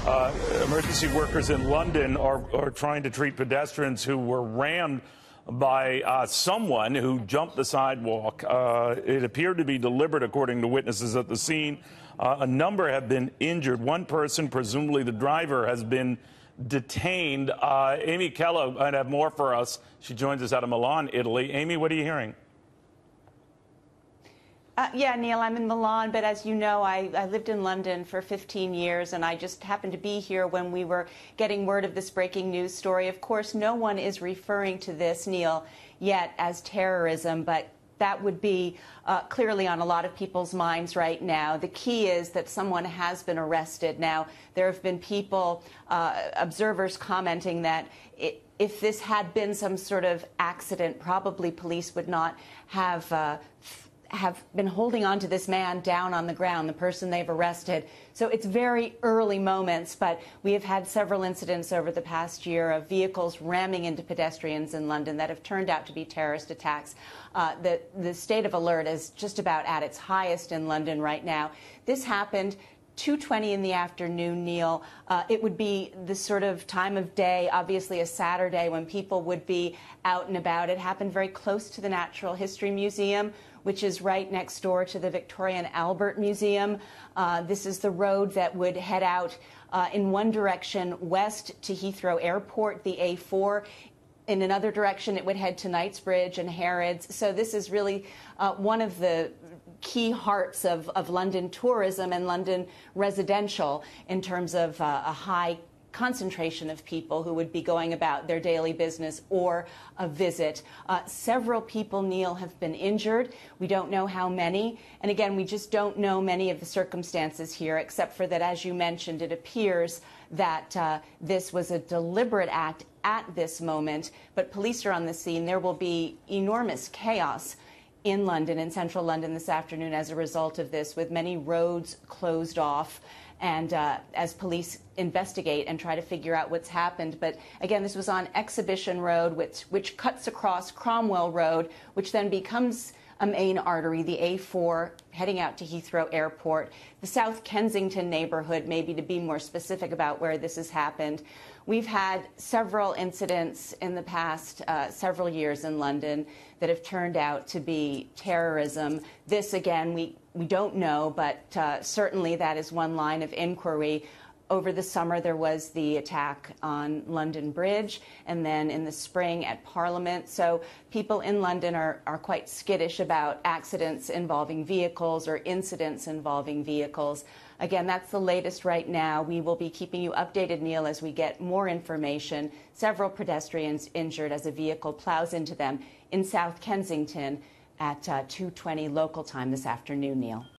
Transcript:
Emergency workers in London are trying to treat pedestrians who were rammed by someone who jumped the sidewalk. It appeared to be deliberate, according to witnesses at the scene. A number have been injured. One person, presumably the driver, has been detained. Amy Kellogg might have more for us. She joins us out of Milan, Italy. Amy, what are you hearing? Yeah, Neil, I'm in Milan, but as you know, I lived in London for 15 years, and I just happened to be here when we were getting word of this breaking news story. Of course, no one is referring to this, Neil, yet as terrorism, but that would be clearly on a lot of people's minds right now. The key is that someone has been arrested. Now, there have been people, observers commenting that if this had been some sort of accident, probably police would not have been holding on to this man down on the ground, the person they've arrested. So it's very early moments, but we have had several incidents over the past year of vehicles ramming into pedestrians in London that have turned out to be terrorist attacks. The state of alert is just about at its highest in London right now. This happened 2:20 in the afternoon, Neil. It would be the sort of time of day, obviously a Saturday, when people would be out and about. It happened very close to the Natural History Museum, which is right next door to the Victoria and Albert Museum. This is the road that would head out in one direction west to Heathrow Airport, the A4. In another direction, it would head to Knightsbridge and Harrods. So this is really one of the key hearts of London tourism and London residential in terms of a high concentration of people who would be going about their daily business or a visit. Several people, Neil, have been injured. We don't know how many. And again, we just don't know many of the circumstances here, except for that, as you mentioned, it appears that this was a deliberate act at this moment. But police are on the scene. There will be enormous chaos in London, in central London this afternoon as a result of this, with many roads closed off. And as police investigate and try to figure out what's happened. But again, this was on Exhibition Road, which cuts across Cromwell Road, which then becomes a main artery, the A4, heading out to Heathrow Airport, the South Kensington neighborhood, maybe to be more specific about where this has happened. We've had several incidents in the past several years in London that have turned out to be terrorism. This, again, we don't know, but certainly that is one line of inquiry. Over the summer, there was the attack on London Bridge, and then in the spring at Parliament. So people in London are quite skittish about accidents involving vehicles or incidents involving vehicles. Again, that's the latest right now. We will be keeping you updated, Neil, as we get more information. Several pedestrians injured as a vehicle plows into them in South Kensington at 2:20 local time this afternoon, Neil.